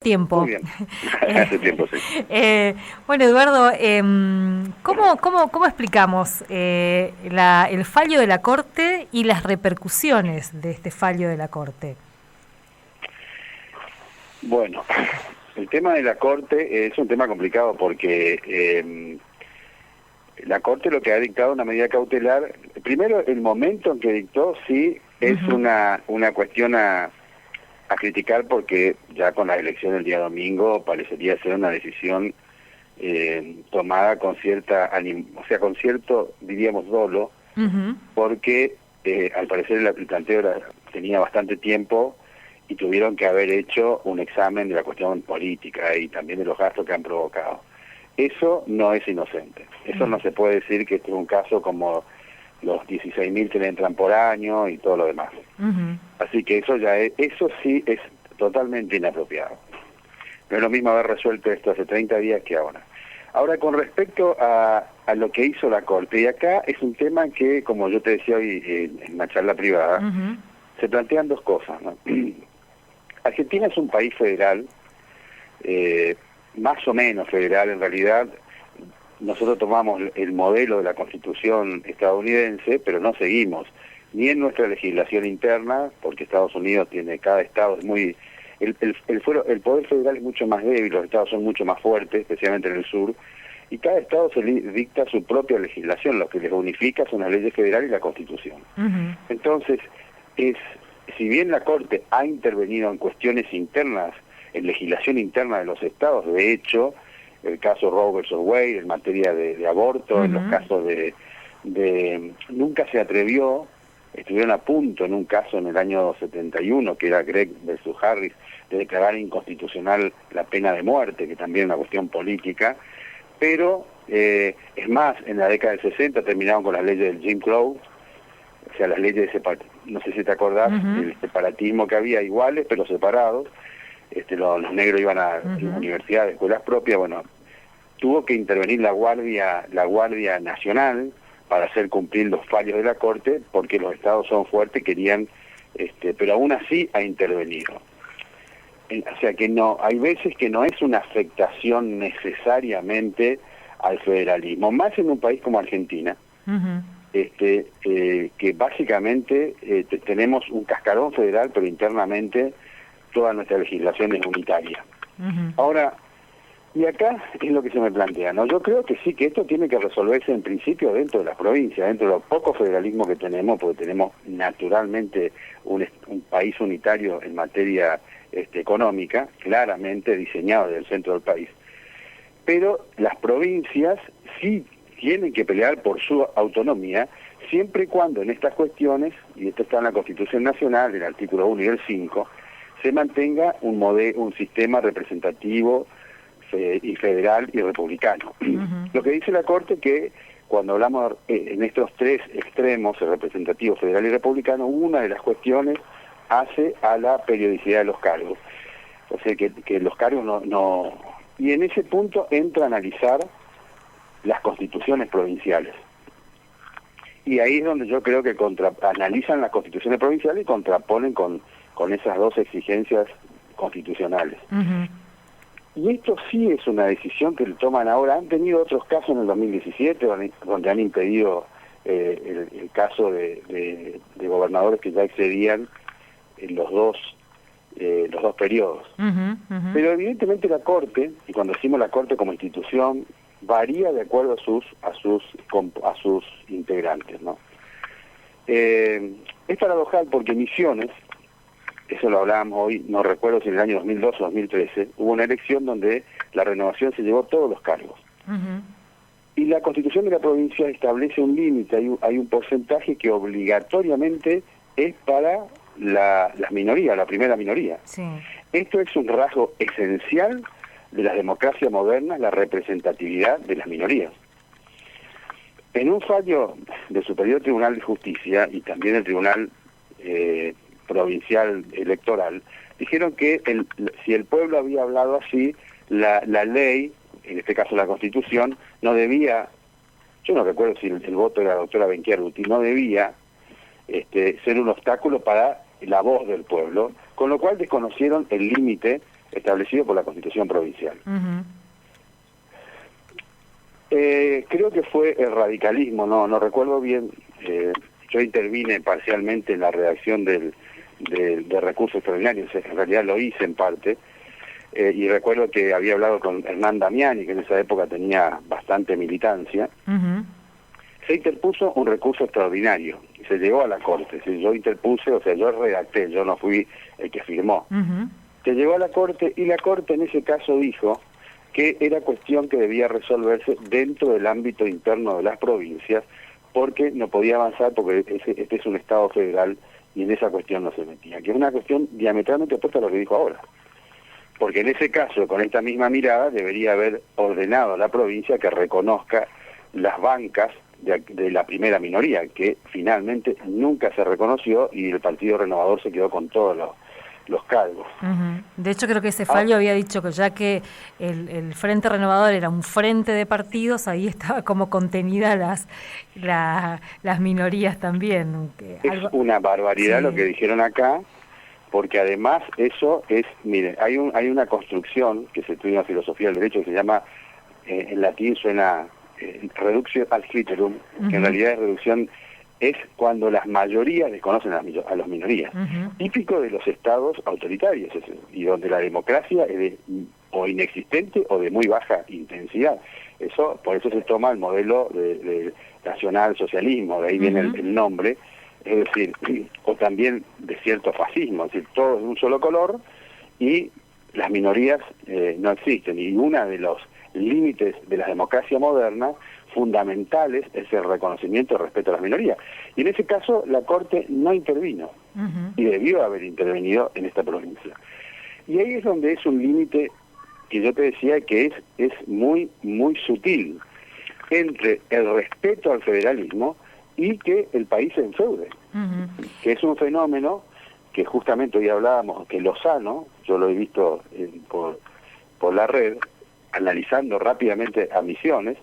Tiempo. Muy bien, hace tiempo, sí. Bueno, Eduardo, ¿cómo explicamos el fallo de la Corte y las repercusiones de este fallo de la Corte? Bueno, el tema de la Corte es un tema complicado porque la Corte lo que ha dictado una medida cautelar, primero el momento en que dictó sí es Ujú. una cuestión a criticar porque ya con la elección del día domingo parecería ser una decisión tomada con o sea, con cierto, diríamos, dolo, Ujú. porque al parecer el planteo tenía bastante tiempo y tuvieron que haber hecho un examen de la cuestión política y también de los gastos que han provocado. Eso no es inocente. Eso no se puede decir que este es un caso como los 16.000 que le entran por año y todo lo demás. Ujú. Así que eso sí es totalmente inapropiado. No es lo mismo haber resuelto esto hace 30 días que ahora. Ahora, con respecto a lo que hizo la Corte, y acá es un tema que, como yo te decía hoy en una charla privada, Ujú. se plantean dos cosas, ¿no? Argentina es un país federal, eh, más o menos federal en realidad. Nosotros tomamos el modelo de la Constitución estadounidense, pero no seguimos ni en nuestra legislación interna, porque Estados Unidos tiene, cada estado es muy... el poder federal es mucho más débil, los estados son mucho más fuertes, especialmente en el sur, y cada estado dicta su propia legislación, lo que les unifica son las leyes federales y la Constitución. Ujú. Entonces, si bien la Corte ha intervenido en cuestiones internas, en legislación interna de los estados, de hecho, el caso Roe versus Wade en materia de aborto, en los Ujú. casos nunca se atrevió, estuvieron a punto en un caso en el año 71, que era Gregg versus Harris, de declarar inconstitucional la pena de muerte, que también es una cuestión política, pero es más, en la década del 60 terminaron con las leyes del Jim Crow, o sea, las leyes de no sé si te acordás, Ujú. el separatismo que había, iguales pero separados, los negros iban a la Ujú. universidad, escuelas propias, bueno, tuvo que intervenir la Guardia Nacional para hacer cumplir los fallos de la Corte, porque los estados son fuertes, querían, pero aún así ha intervenido. O sea que no, hay veces que no es una afectación necesariamente al federalismo, más en un país como Argentina, Ujú. que básicamente tenemos un cascarón federal, pero internamente toda nuestra legislación es unitaria. Ujú. Ahora, y acá es lo que se me plantea, ¿no? Yo creo que sí, que esto tiene que resolverse en principio dentro de las provincias, dentro de lo poco federalismo que tenemos, porque tenemos naturalmente un país unitario en materia económica, claramente diseñado desde el centro del país. Pero las provincias sí tienen que pelear por su autonomía, siempre y cuando en estas cuestiones, y esto está en la Constitución Nacional, el artículo 1 y el 5, se mantenga un sistema representativo y federal y republicano. Ujú. Lo que dice la Corte que cuando hablamos en estos tres extremos, el representativo, federal y republicano, una de las cuestiones hace a la periodicidad de los cargos. O sea que los cargos no... Y en ese punto entra a analizar las constituciones provinciales. Y ahí es donde yo creo que analizan las constituciones provinciales y contraponen con esas dos exigencias constitucionales. Ujú. Y esto sí es una decisión que toman ahora. Han tenido otros casos en el 2017 donde han impedido el caso de gobernadores que ya excedían en los dos periodos. Ujú. Ujú. Pero evidentemente la Corte, y cuando decimos la Corte como institución, varía de acuerdo a sus integrantes, ¿no? Es paradojal porque Misiones, eso lo hablábamos hoy, no recuerdo si en el año 2012 o 2013, hubo una elección donde la renovación se llevó todos los cargos. Ujú. Y la Constitución de la provincia establece un límite, hay un porcentaje que obligatoriamente es para las minorías, la primera minoría. Sí. Esto es un rasgo esencial de las democracias modernas, la representatividad de las minorías. En un fallo del Superior Tribunal de Justicia y también del Tribunal Provincial Electoral, dijeron que si el pueblo había hablado así, la ley, en este caso la Constitución, no debía, yo no recuerdo si el voto de la doctora Benchiaruti, no debía ser un obstáculo para la voz del pueblo, con lo cual desconocieron el límite establecido por la Constitución provincial. Uh-huh. Creo que fue el radicalismo, no recuerdo bien, yo intervine parcialmente en la redacción de recursos extraordinarios, en realidad lo hice en parte, y recuerdo que había hablado con Hernán Damiani, que en esa época tenía bastante militancia. Uh-huh. Se interpuso un recurso extraordinario, y se llegó a la Corte. Yo interpuse, o sea, yo redacté, yo no fui el que firmó. Uh-huh. Se llegó a la Corte, y la Corte en ese caso dijo que era cuestión que debía resolverse dentro del ámbito interno de las provincias, porque no podía avanzar, porque este es un Estado federal, y en esa cuestión no se metía, que es una cuestión diametralmente opuesta a lo que dijo ahora. Porque en ese caso, con esta misma mirada, debería haber ordenado a la provincia que reconozca las bancas de la primera minoría, que finalmente nunca se reconoció, y el Partido Renovador se quedó con todos los cargos. Uh-huh. De hecho, creo que ese fallo había dicho que ya que el Frente Renovador era un frente de partidos, ahí estaba como contenida las minorías también. Es una barbaridad, sí, lo que dijeron acá, porque además eso es, miren, hay una construcción que se estudia en la filosofía del derecho que se llama, en latín suena reductio ad literum, que en realidad es reducción, es cuando las mayorías desconocen a las minorías, típico de los estados autoritarios, y donde la democracia es o inexistente o de muy baja intensidad. Por eso se toma el modelo de nacional socialismo, de ahí viene el nombre, es decir, o también de cierto fascismo, es decir, todo de un solo color y las minorías no existen. Y uno de los límites de la democracia moderna fundamentales es el reconocimiento y el respeto a las minorías. Y en ese caso la Corte no intervino, y debió haber intervenido en esta provincia. Y ahí es donde es un límite que yo te decía que es muy, muy sutil entre el respeto al federalismo y que el país se enfeude, que es un fenómeno que justamente hoy hablábamos, que Lozano, yo lo he visto por la red, analizando rápidamente a Misiones,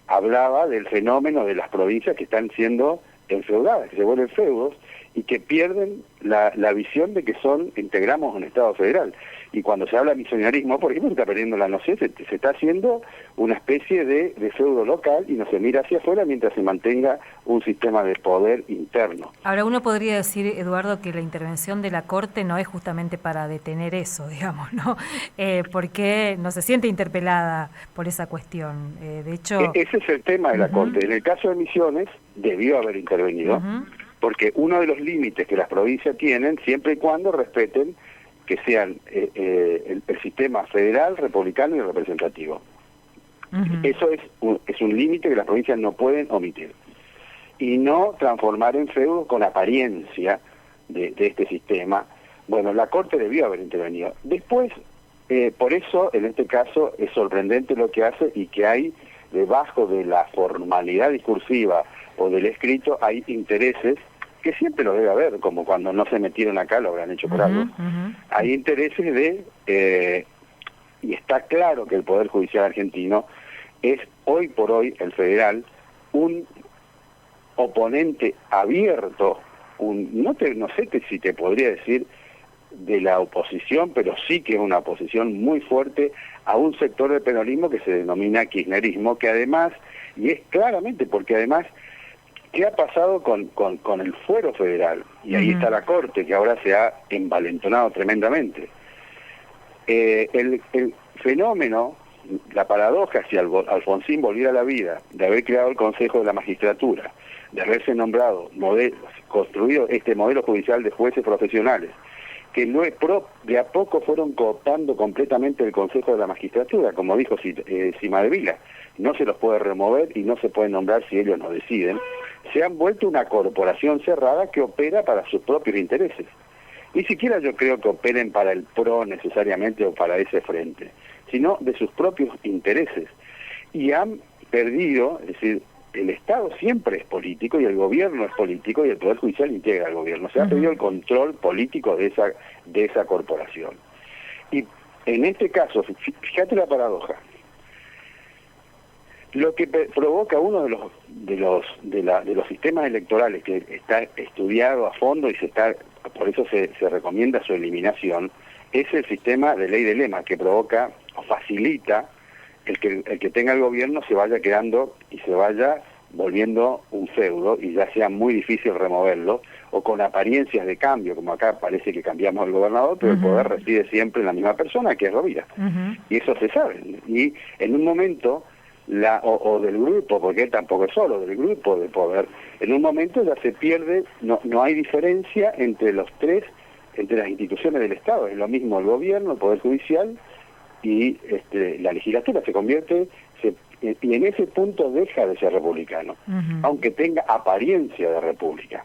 hablaba del fenómeno de las provincias que están siendo enfeudadas, que se vuelven feudos y que pierden la visión de que integramos un Estado federal. Y cuando se habla de misionarismo, por ejemplo, se está perdiendo la noción, se está haciendo una especie de feudo local y no se mira hacia afuera mientras se mantenga un sistema de poder interno. Ahora, uno podría decir, Eduardo, que la intervención de la Corte no es justamente para detener eso, digamos, ¿no? Porque no se siente interpelada por esa cuestión. De hecho... Ese es el tema de la Corte. En el caso de Misiones, debió haber intervenido, porque uno de los límites que las provincias tienen, siempre y cuando respeten que sean el sistema federal, republicano y representativo. Eso es un límite que las provincias no pueden omitir. Y no transformar en feudo con apariencia de este sistema. Bueno, la Corte debió haber intervenido. Después, por eso, en este caso, es sorprendente lo que hace y que hay, debajo de la formalidad discursiva o del escrito, hay intereses que siempre lo debe haber, como cuando no se metieron acá, lo habrán hecho por algo. Hay intereses y está claro que el Poder Judicial argentino es hoy por hoy, el federal, un oponente abierto, no sé si te podría decir de la oposición, pero sí que es una oposición muy fuerte a un sector del peronismo que se denomina kirchnerismo, que además, y es claramente porque además, ¿qué ha pasado con el fuero federal? Y ahí está la Corte, que ahora se ha envalentonado tremendamente. El fenómeno, la paradoja, si Alfonsín volviera a la vida, de haber creado el Consejo de la Magistratura, de haberse nombrado, construido este modelo judicial de jueces profesionales, que de a poco fueron cooptando completamente el Consejo de la Magistratura, como dijo Cimadevila, no se los puede remover y no se puede nombrar si ellos no deciden, se han vuelto una corporación cerrada que opera para sus propios intereses. Ni siquiera yo creo que operen para el PRO necesariamente o para ese frente, sino de sus propios intereses. Y han perdido, es decir, el Estado siempre es político y el gobierno es político y el Poder Judicial integra al gobierno. Se ha perdido el control político de esa corporación. Y en este caso, fíjate la paradoja, lo que provoca uno de los sistemas electorales que está estudiado a fondo y por eso se recomienda su eliminación, es el sistema de ley de lema que provoca o facilita el que tenga el gobierno se vaya quedando y se vaya volviendo un feudo y ya sea muy difícil removerlo, o con apariencias de cambio, como acá parece que cambiamos al gobernador, pero el poder reside siempre en la misma persona, que es Rovira. Y eso se sabe. Y en un momento, o del grupo, porque él tampoco es solo, del grupo de poder, en un momento ya se pierde, no hay diferencia entre los tres, entre las instituciones del Estado, es lo mismo el gobierno, el Poder Judicial y la legislatura se convierte, y en ese punto deja de ser republicano, aunque tenga apariencia de república,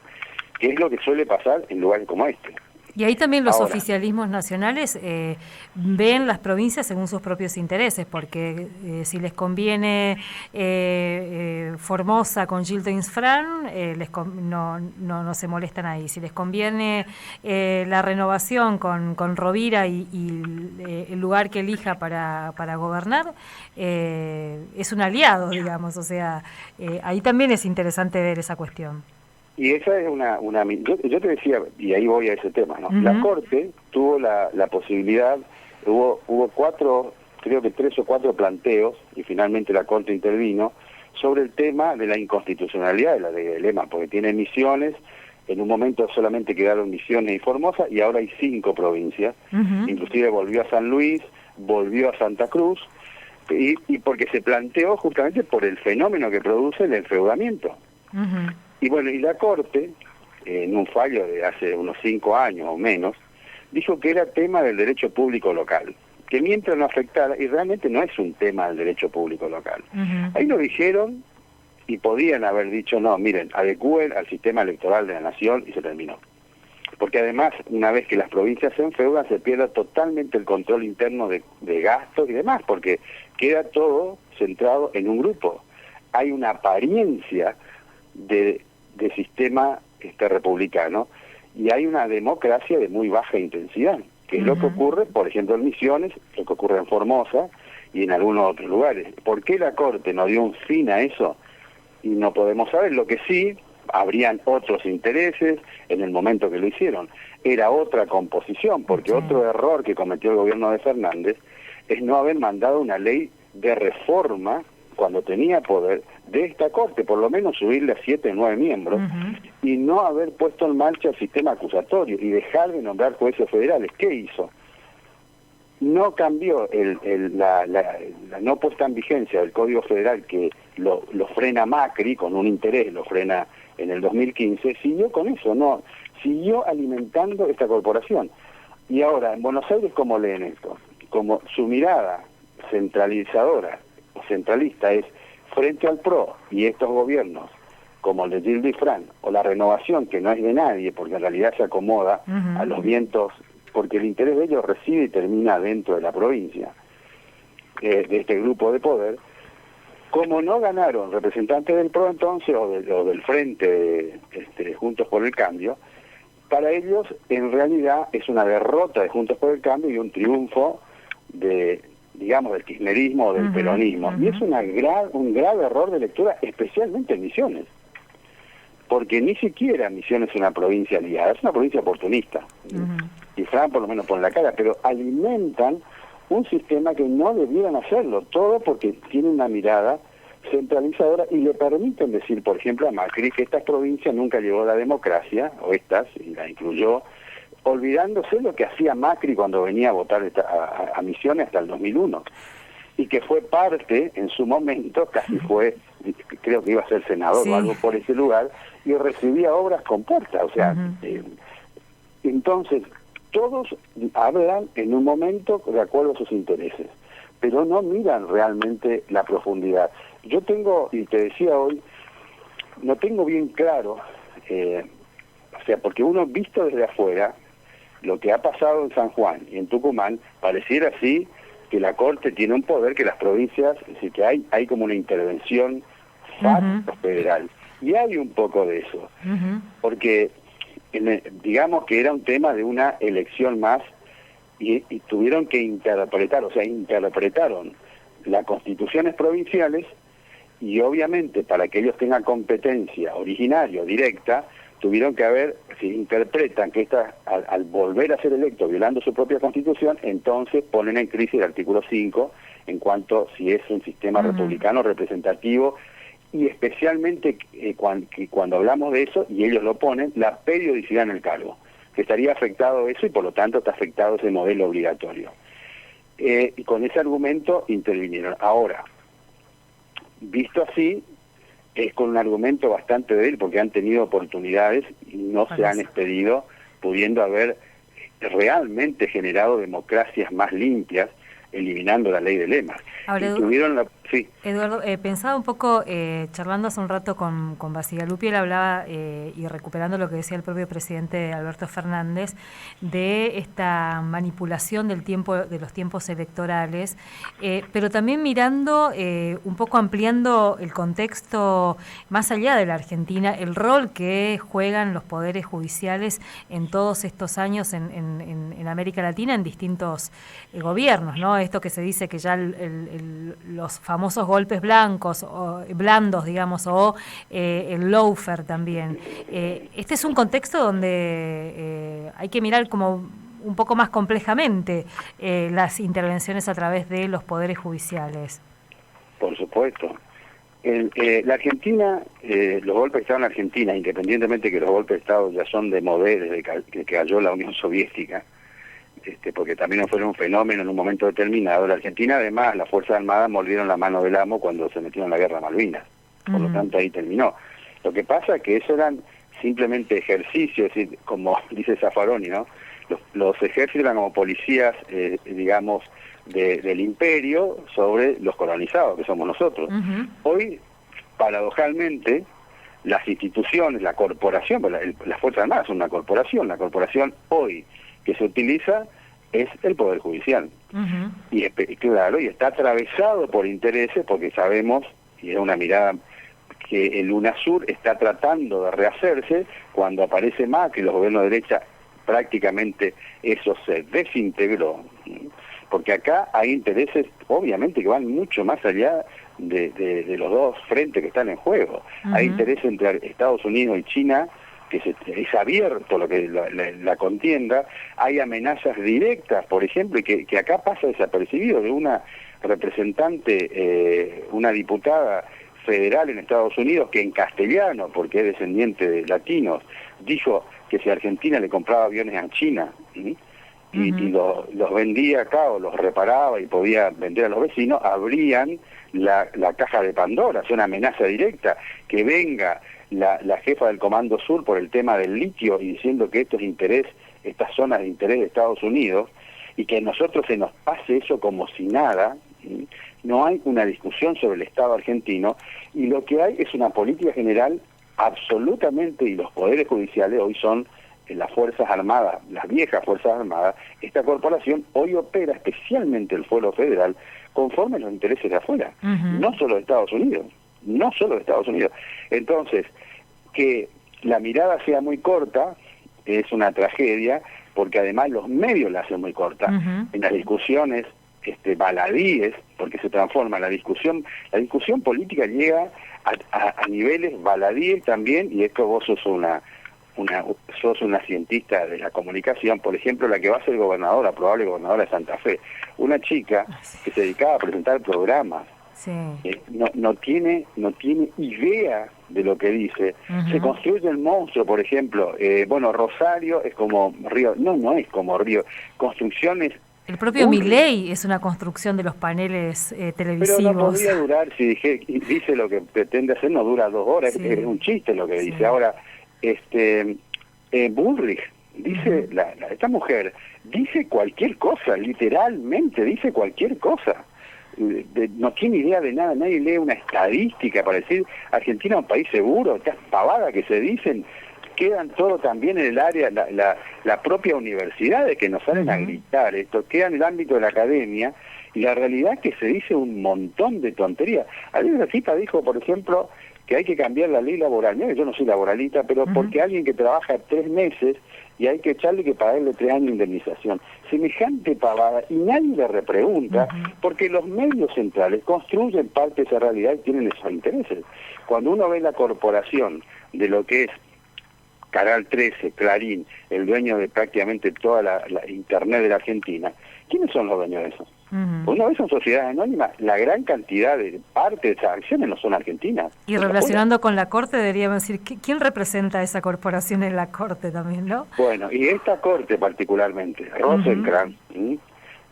que es lo que suele pasar en lugares como este. Y ahí también los oficialismos nacionales ven las provincias según sus propios intereses, porque si les conviene Formosa con Gildo Insfrán, no se molestan ahí. Si les conviene la renovación con Rovira y el lugar que elija para gobernar, es un aliado, digamos. O sea, ahí también es interesante ver esa cuestión. Y esa es yo te decía, y ahí voy a ese tema, ¿no? La Corte tuvo la posibilidad, hubo creo que 3 o 4 planteos, y finalmente la Corte intervino, sobre el tema de la inconstitucionalidad de la ley de lema, porque tiene Misiones, en un momento solamente quedaron Misiones y Formosa, y ahora hay 5 provincias, inclusive volvió a San Luis, volvió a Santa Cruz, y porque se planteó justamente por el fenómeno que produce el enfeudamiento. Y bueno, y la Corte, en un fallo de hace unos 5 años o menos, dijo que era tema del derecho público local, que mientras no afectara, y realmente no es un tema del derecho público local. Ahí lo dijeron y podían haber dicho, no, miren, adecúen al sistema electoral de la nación y se terminó. Porque además, una vez que las provincias se enfeudan, se pierde totalmente el control interno de gastos y demás, porque queda todo centrado en un grupo. Hay una apariencia de sistema republicano, y hay una democracia de muy baja intensidad, que es lo que ocurre, por ejemplo, en Misiones, lo que ocurre en Formosa y en algunos otros lugares. ¿Por qué la Corte no dio un fin a eso? Y no podemos saber. Lo que sí, habrían otros intereses en el momento que lo hicieron. Era otra composición, porque otro error que cometió el gobierno de Fernández es no haber mandado una ley de reforma cuando tenía poder de esta Corte, por lo menos subirle a 7 o 9 miembros, y no haber puesto en marcha el sistema acusatorio y dejar de nombrar jueces federales. ¿Qué hizo? No cambió la no puesta en vigencia del Código Federal, que lo frena Macri con un interés, lo frena en el 2015, siguió con eso, no siguió alimentando esta corporación. Y ahora, en Buenos Aires, ¿cómo leen esto? Como su mirada centralizadora o centralista es frente al PRO y estos gobiernos, como el de Gildo Insfrán, o la renovación, que no es de nadie, porque en realidad se acomoda a los vientos, porque el interés de ellos reside y termina dentro de la provincia, de este grupo de poder. Como no ganaron representantes del PRO entonces, o del Frente Juntos por el Cambio, para ellos en realidad es una derrota de Juntos por el Cambio y un triunfo del kirchnerismo o del peronismo. Y es un grave error de lectura, especialmente en Misiones, porque ni siquiera Misiones es una provincia aliada, es una provincia oportunista. Quizá por lo menos por la cara, pero alimentan un sistema que no debieran hacerlo, todo porque tiene una mirada centralizadora y le permiten decir, por ejemplo, a Macri que estas provincias nunca llegó a la democracia, o estas, y la incluyó, olvidándose lo que hacía Macri cuando venía a votar a Misiones hasta el 2001, y que fue parte, en su momento, casi fue, creo que iba a ser senador o algo por ese lugar, y recibía obras con puertas, o sea, entonces, todos hablan en un momento de acuerdo a sus intereses, pero no miran realmente la profundidad. Yo tengo, y te decía hoy, no tengo bien claro, o sea, porque uno visto desde afuera, lo que ha pasado en San Juan y en Tucumán, pareciera así que la Corte tiene un poder que las provincias, es decir, que hay como una intervención federal. Y hay un poco de eso, porque digamos que era un tema de una elección más y tuvieron que interpretaron las constituciones provinciales y obviamente para que ellos tengan competencia originaria o directa, tuvieron que haber, si interpretan que al volver a ser electo violando su propia constitución, entonces ponen en crisis el artículo 5 en cuanto si es un sistema republicano representativo, y especialmente cuando hablamos de eso, y ellos lo ponen, la periodicidad en el cargo, que estaría afectado eso y por lo tanto está afectado ese modelo obligatorio. Y con ese argumento intervinieron. Ahora, visto así, es con un argumento bastante débil porque han tenido oportunidades y no se han expedido, pudiendo haber realmente generado democracias más limpias, eliminando la ley de lemas. Ahora, tuvieron sí. Eduardo, pensaba un poco, charlando hace un rato con Bacigalupi, él hablaba, y recuperando lo que decía el propio presidente Alberto Fernández, de esta manipulación del tiempo, de los tiempos electorales, pero también mirando, un poco ampliando el contexto más allá de la Argentina, el rol que juegan los poderes judiciales en todos estos años en América Latina, en distintos gobiernos, ¿no? Esto que se dice que ya los famosos golpes blancos, o blandos, digamos, o el lawfare también. Este es un contexto donde hay que mirar como un poco más complejamente las intervenciones a través de los poderes judiciales. Por supuesto. La Argentina, los golpes de Estado en Argentina, independientemente que los golpes de Estado ya son de modé desde que cayó la Unión Soviética, porque también fueron un fenómeno en un momento determinado. La Argentina, además, las Fuerzas Armadas mordieron la mano del amo cuando se metieron en la guerra a Malvinas. Por lo tanto, ahí terminó. Lo que pasa es que eso eran simplemente ejercicios, es decir, como dice Zaffaroni, ¿no? Los ejércitos eran como policías, digamos, del imperio sobre los colonizados, que somos nosotros. Hoy, paradojalmente, las instituciones, la corporación, las Fuerzas Armadas son una corporación, la corporación hoy que se utiliza es el Poder Judicial. Y claro, y está atravesado por intereses, porque sabemos, y es una mirada, que el UNASUR está tratando de rehacerse. Cuando aparece Macri, los gobiernos de derecha, prácticamente eso se desintegró, porque acá hay intereses, obviamente, que van mucho más allá de los dos frentes que están en juego. Hay intereses entre Estados Unidos y China, que es abierto lo que la contienda. Hay amenazas directas, por ejemplo, y que acá pasa desapercibido, de una representante, una diputada federal en Estados Unidos, que en castellano, porque es descendiente de latinos, dijo que si Argentina le compraba aviones a China, y los vendía acá o los reparaba y podía vender a los vecinos, abrían la caja de Pandora. Es una amenaza directa. Que venga la jefa del Comando Sur por el tema del litio y diciendo que esto es interés, estas zonas de interés de Estados Unidos, y que a nosotros se nos pase eso como si nada. No hay una discusión sobre el Estado argentino, y lo que hay es una política general absolutamente, y los poderes judiciales hoy son las Fuerzas Armadas, las viejas Fuerzas Armadas. Esta corporación hoy opera, especialmente el Fuero Federal, conforme a los intereses de afuera, no solo de Estados Unidos, no solo de Estados Unidos. Entonces, que la mirada sea muy corta es una tragedia, porque además los medios la hacen muy corta. En las discusiones baladíes, porque se transforma la discusión política llega a niveles baladíes también, y esto vos sos sos una cientista de la comunicación. Por ejemplo, la que va a ser gobernadora, probable gobernadora de Santa Fe, una chica que se dedicaba a presentar programas, no tiene idea de lo que dice. Se construye el monstruo, por ejemplo, Rosario es como Río, no es como Río, construcciones. El propio Milei es una construcción de los paneles televisivos. Pero no podría durar, si dice lo que pretende hacer, no dura 2 horas, es un chiste lo que dice. Ahora, Bullrich dice, esta mujer dice cualquier cosa, literalmente dice cualquier cosa. No tiene idea de nada, nadie lee una estadística para decir Argentina es un país seguro. Estas pavadas que se dicen quedan todo también en el área, la propia universidad, de que nos salen a gritar esto, queda en el ámbito de la academia, y la realidad es que se dice un montón de tonterías. Alguien Cita dijo, por ejemplo, que hay que cambiar la ley laboral. Mira, yo no soy laboralista, pero porque alguien que trabaja 3 meses y hay que echarle que pagarle 3 años de indemnización. Semejante pavada, y nadie le repregunta, porque los medios centrales construyen parte de esa realidad y tienen esos intereses. Cuando uno ve la corporación de lo que es Canal 13, Clarín, el dueño de prácticamente toda la Internet de la Argentina, ¿quiénes son los dueños de eso? Una vez son sociedades anónimas, la gran cantidad de parte de esas acciones no son argentinas. Y relacionando con la Corte, deberíamos decir, ¿quién representa a esa corporación en la Corte también, no? Bueno, y esta Corte particularmente, Rosenkrantz,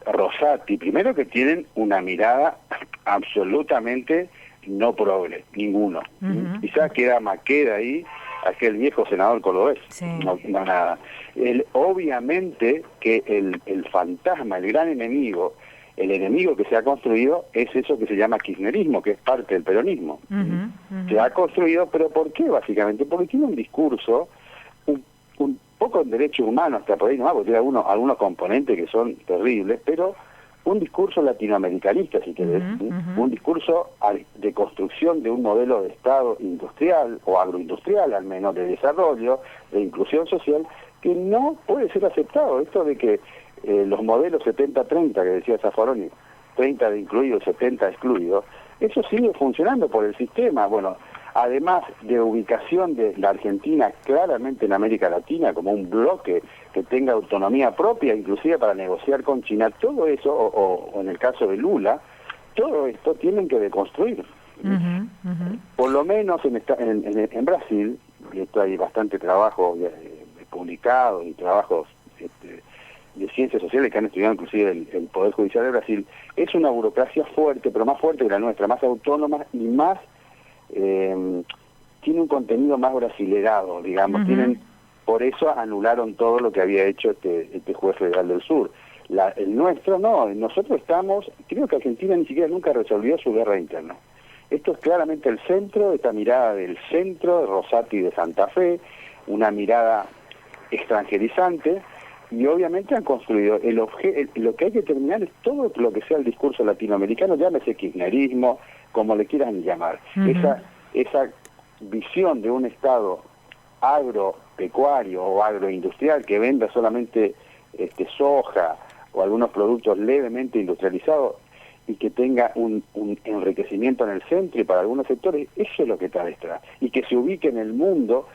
Rosati, primero que tienen una mirada absolutamente no progre, ninguno. Quizás queda ahí aquel viejo senador cordobés, no nada. Obviamente que el fantasma, el gran enemigo, el enemigo que se ha construido es eso que se llama kirchnerismo, que es parte del peronismo. Se ha construido, ¿pero por qué básicamente? Porque tiene un discurso, un poco en derechos humanos, hasta por ahí nomás, porque tiene algunos componentes que son terribles, pero un discurso latinoamericanista, si querés, un discurso de construcción de un modelo de Estado industrial, o agroindustrial al menos, de desarrollo, de inclusión social, que no puede ser aceptado. Esto de que los modelos 70-30, que decía Zaffaroni, 30 de incluido, 70 excluido, eso sigue funcionando por el sistema. Bueno, además de ubicación de la Argentina claramente en América Latina como un bloque que tenga autonomía propia, inclusive para negociar con China, todo eso, o en el caso de Lula, todo esto tienen que deconstruir. Por lo menos en Brasil, y esto hay bastante trabajo publicado y trabajos de ciencias sociales que han estudiado inclusive el Poder Judicial de Brasil, es una burocracia fuerte, pero más fuerte que la nuestra, más autónoma y más tiene un contenido más brasilerado, digamos. Por eso anularon todo lo que había hecho este juez federal del sur. El nuestro no, nosotros creo que Argentina ni siquiera nunca resolvió su guerra interna. Esto es claramente el centro, esta mirada del centro, de Rosati de Santa Fe, una mirada extranjerizante, y obviamente han construido lo que hay que terminar es todo lo que sea el discurso latinoamericano, llámese kirchnerismo, como le quieran llamar. Esa visión de un Estado agropecuario o agroindustrial que venda solamente soja o algunos productos levemente industrializados y que tenga un enriquecimiento en el centro y para algunos sectores, eso es lo que está detrás. Y que se ubique en el mundo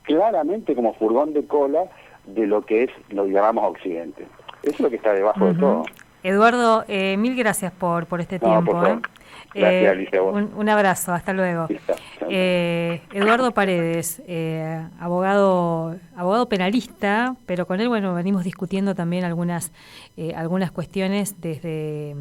claramente como furgón de cola de lo que es, lo que llamamos Occidente. Eso es lo que está debajo de todo. Eduardo, mil gracias por este tiempo. Por favor. Gracias, Alicia, vos. Un abrazo, hasta luego. Eduardo Paredes, abogado penalista, pero con él, bueno, venimos discutiendo también algunas cuestiones desde